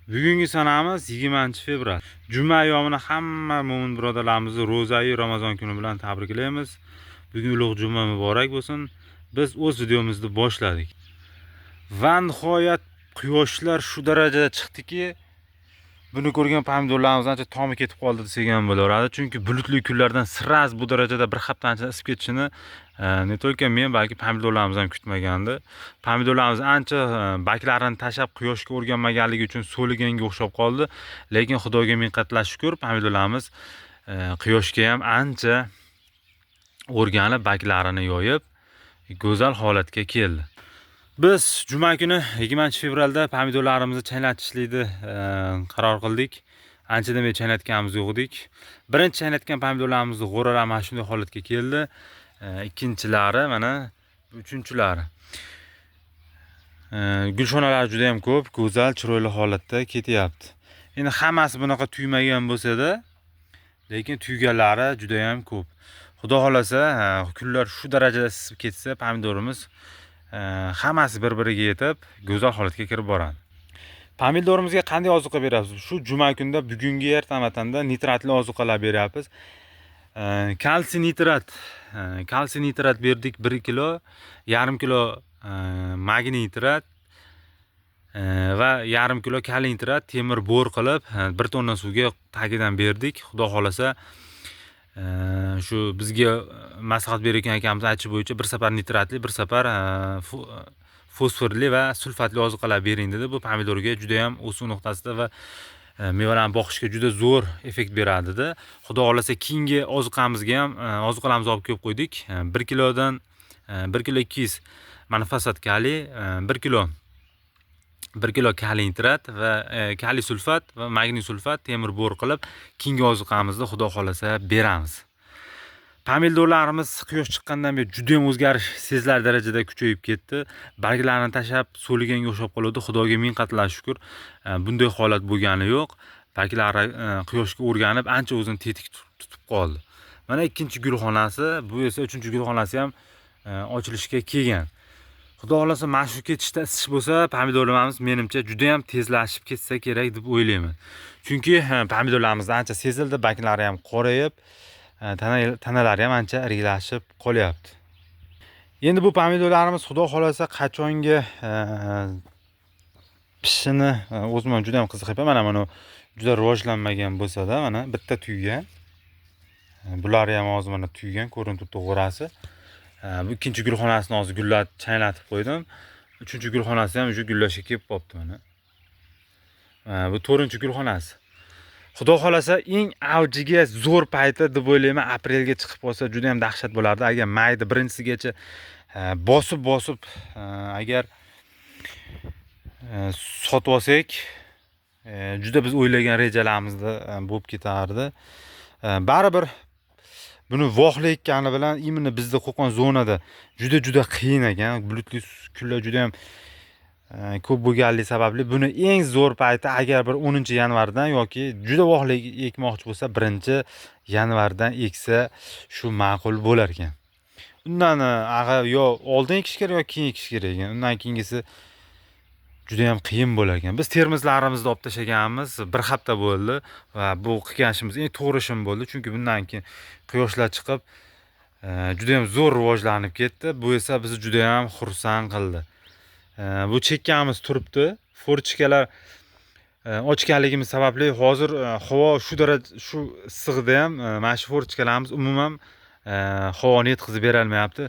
Bugungi sanamiz 20-fevral. Juma yomini hamma mo'min birodarlarimizni ro'zayi Ramazon kuni bilan tabriklaymiz. Bugun ulug' juma muborak bo'lsin. Biz o'z videomizni boshladik. Va nihoyat quyoshlar shu darajada chiqdiki, buni ko'rgan pomidorlarimiz ancha tomi ketib qoldi degan bo'laveradi. Chunki bulutli kunlardan sirras bu darajada bir haftacha isib ketishini ne только men, balki pomidorlarimiz ham kutmagandi. Pomidorlarimiz ancha baklarini tashab quyoshga o'rganmaganligi uchun so'liganga o'xshab qoldi. Lekin Xudoga ming qatla shukr, pomidorlarimiz quyoshga ham ancha o'rganib, baklarini yoyib, go'zal holatga keldi. Biz juma kuni 20-fevralda pomidorlarimizni chaynatishlikni qaror qildik. Anchadan beri chaynatganimiz yo'q edik. Birinchi chaynatgan pomidorlarimizni g'o'ralar mana shunday holatga keldi. Ikkinchilari mana uchinchilari. Gulshonalar juda ham ko'p, go'zal, chiroyli holatda ketyapti. Endi hammasi bunaqa tuymagan bo'lsa-da, lekin tuyganlari juda ham ko'p. Xudo xolasa, kunlar shu darajada isib ketsa, pomidorimiz hammasi bir-biriga yetib, go'zal holatga kirib boradi. Pomidorimizga qanday ozuqa beramiz? Shu juma kunida bugungi ertamatanda nitratli ozuqalar beryapmiz. Kalsiy nitrat berdik 1 kilo, yarim kilo magniy nitrat va yarim kilo kaliy nitrat temir bo'r qilib 1 tonna suvga tagidan berdik. Xudo xolasa, shu bizga maslahat bergan akamiz aytishi bo'yicha bir safar nitratli, bir safar fosforli va sulfatli ozuqalar bering dedi. Bu pomidorga juda ham o'suv nuqtasida va mevalarni boqishga juda zo'r effekt beradi dedi. Xudo xolasa, keyingi ozuqamizga ham ozuqalarimizni olib kelib qo'ydik. 1 kilodan 1 kilo 200 manfasat kaliy, 1 kilo kaliy nitrat va kaliy sulfat va magniy sulfat temir bo'r qilib keyingi ozuqamizni Xudo xolasa beramiz. Pomidorlarimiz quyosh chiqqandan beri juda ham o'zgarish sezilar darajada kuchayib ketdi. Barglarini tashab so'liganga o'xshab qoladi. Xudoga ming qatla shukr, bunday holat bo'lgani yo'q. Barglari quyoshga o'rganib ancha o'zini tetik tutib qoldi. Mana ikkinchi gulxonasi, bu esa uchinchi gulxonasi ham ochilishga kelgan. Xudo xolasa, mana shu ketishda isish bo'lsa, pomidorlarimiz menimcha juda ham tezlashib ketsa kerak deb o'ylayman. Chunki pomidorlarimiz ancha sezildi, baklari ham qorayib, tanalari ham ancha iriklashib qolyapti. Endi bu pomidorlarimiz Xudo xolasa qachonga pishishini o'zim ham juda ham qiziqib, mana juda rivojlanmagan bo'lsa-da, mana bitta tuygan. Bular ham hozir mana tuygan, ko'rinib turibdi g'o'rasi. Bu ikkinchi gulxonasini hozir gullar chaynatib qo'ydim. Uchinchi gulxonasi ham shu gullashga kelib qopti mana. Bu 4-gulxonasi. Xudo xolasa, eng avjiga zo'r payti deb o'ylayman, aprelga chiqib qolsa juda ham dahshat bo'lardi. Agar mayda birinchisigacha bosib agar sotib olsak, juda biz o'ylagan rejalarimizda bo'lib ketardi. Baribir buni vohli ekkani bilan imini bizda Qo'qon zonada juda qiyin ekan. Bulutli kunlar juda ham ko'p bo'lganligi sababli buni eng zo'r payti agar bir 10-yanvardan yoki juda vohli ekmoqchi bo'lsa 1-yanvardan eksa shu ma'qul bo'lar ekan. Undan yo oldin ekish kerak yoki keyin ekish kerak ekan. Undan keyingisi juda ham qiyin bo'lar ekan. Biz termizlarimizni olib tashaganmiz 1 hafta bo'ldi va bu qilgan ishimiz eng to'g'ri ishim bo'ldi. Chunki bundan keyin quyoshlar chiqib juda ham zo'r rivojlanib ketdi. Bu esa bizni juda ham xursand qildi. Bu chekkanimiz turibdi. Forchkalar ochganligimiz sababli hozir havo shu issiqda ham mana shu forchkalarimiz umuman havoni yetkazib bera olmayapti.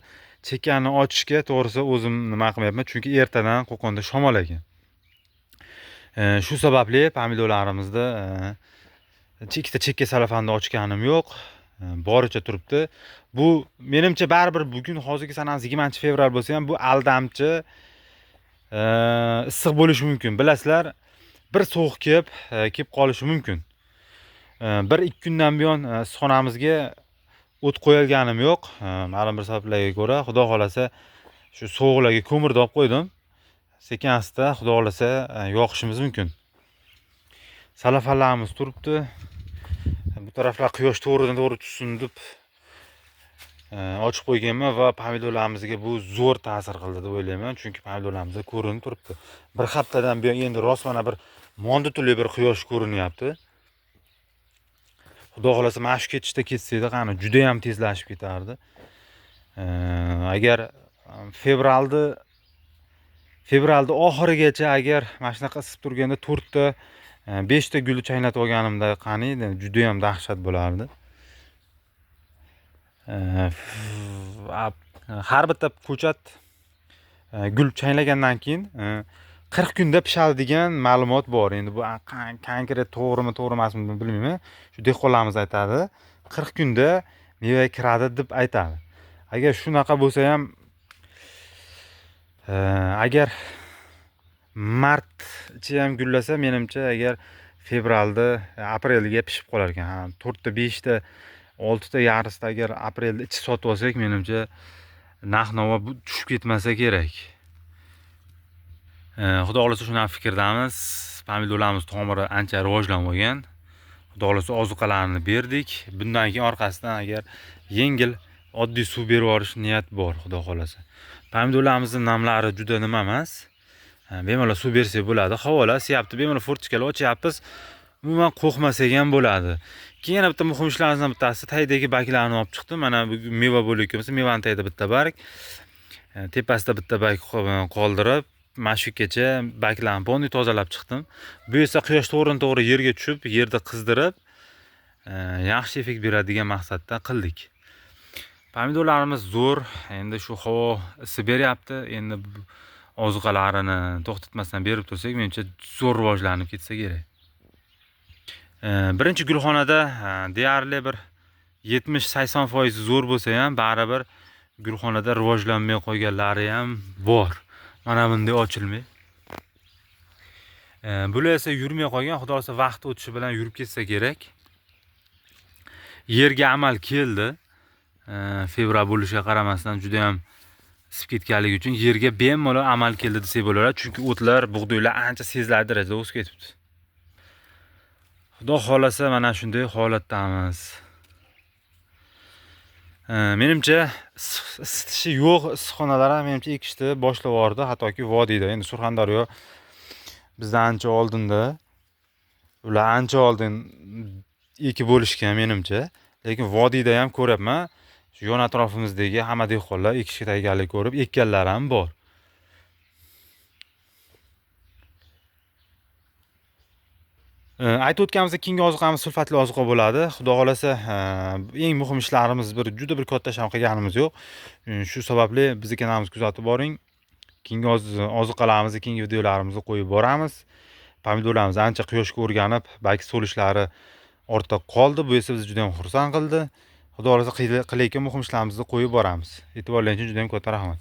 Chekkanni ochishga to'g'risi o'zim nima qilmayapman, chunki ertadan Qo'qonda shamol ekan. Shu sababli pomidorlarimizda ikkita chekka salafanda ochganim yo'q. Boricha turibdi. Bu menimcha baribir bugun hozirgi sanamiz 20-fevral bo'lsa ham bu aldamchi issiq bo'lishi mumkin. Bilasizlar, bir sovuq kelib qolishi mumkin. 1-2 kundan buyon issiqxonamizga o't qo'yilganim yo'q. Ma'lum bir sabablarga ko'ra, Xudo xolasa shu sovuqlarga ko'mirni olib qo'ydim. Sekin-asta Xudo xolasa yoqishimiz mumkin. Salafanlarimiz turibdi. Bu taraflar quyosh to'g'ridan-to'g'ri tushsin deb ochib qo'yganman va pomidorlarimizga bu zo'r ta'sir qildi deb o'ylayman. Chunki pomidorlarimizda ko'rinib turibdi. Bir haftadan buyon endi rost mana bir mo'nda turli bir quyosh ko'rinyapti. Xudo xolasa mana shu ketishda ketsa edi, qani juda ham tezlashib ketardi. Agar fevralda oxirigacha agar mana shunaqa isib turganda 4 ta 5 ta gul chaynatib olganimda qani edi, juda ham dahshat bo'lardi. Har bitta ko'chat gul chaylagandan keyin 40 kunda pishadi degan ma'lumot bor. Endi bu konkret to'g'rimi, to'g'ri emasmi bilmayman. Shu dehqonlarimiz aytadi. 40 kunda meva kiradi deb aytadi. Agar shunaqa bo'lsa ham agar martcha ham gullasa, menimcha agar fevralda, aprelga pishib qolar ekan. 4 ta, 5 ta, 6 ta yarısida agar aprelda ichi sotib olsak, menimcha narx-navo tushib ketmasa kerak. Xudo xolasa shunaqa fikrdamiz. Pomidorlarimiz tomiri ancha rivojlanib olgan. Xudo xolasa ozuqalarni berdik. Bundan keyin orqasidan agar yengil oddiy suv berib yuborish niyat bor, xudo xolasa. Pomidorlarimizning namlari juda nima emas. Bemalol suv bersak bo'ladi. Havola siyapti, bemalol fortichkani ochyapmiz. Umuman qo'rqmasak ham bo'ladi. Keyin yana bitta muhim ishlarimizdan bittasi taydagi baklarni olib chiqdim. Mana bu meva bo'layotganmiz. Mevani tagida bitta barg, tepasida bitta barg qoldirib, mana shu yergacha baklarni polniy tozalab chiqdim. Bu esa quyosh to'g'ri yerga tushib, yerda qizdirib, yaxshi effekt beradigan maqsadda qildik. Pomidorlarimiz zo'r. Endi shu havo isi beryapti. Endi ozuqalarini to'xtatmasdan berib tursak, menimcha zo'r rivojlanib ketsa kerak. Birinchi gulxonada deyarli bir 70-80% zo'r bo'lsa ham, baribir gulxonada rivojlanmay qolganlari ham bor. Mana bunday ochilmay. Bular esa yurmay qolgan, xudo xolasa vaqt o'tishi bilan yurib ketsa kerak. Yerga amal keldi. Fevral bo'lishiga qaramasdan juda ham isib ketganligi uchun yerga bemalol amal keldi desak bo'laveradi, chunki o'tlar, bug'doylar ancha sezilarli darajada o'sib ketibdi. Xudo xolasa mana shunday holatdamiz. Menimcha isitishi yo'q issiqxonalar ham menimcha ekishni boshlab yubordi, hattoki vodiyda. Endi Surxondaryo bizdan ancha oldinda. Ular ancha oldin ekib bo'lishgan menimcha. Lekin vodiyda ham ko'ryapman. Shu yon atrofimizdagi hamma dehqonlar ekishga tayyorgarlik ko'rib ekkanlar ham bor. Aytib o'tganimizdek, keyingi ozuqamiz sulfatli ozuqa bo'ladi. Xudo xolasa, eng muhim ishlarimiz juda bir katta ishlarni qilganimiz yo'q. Shu sababli bizning kanalimizga kuzatib boring. Keyingi ozuqalarimizni, keyingi videolarimizni qo'yib boramiz. Pomidorlarimiz ancha quyoshga o'rganib, balki so'lishlari ortda qoldi. Bu esa bizni juda ham xursand qildi. Xudo xolasa qilayotgan muhim ishlarimizni qo'yib boramiz. E'tiborlaringiz uchun juda ham katta rahmat.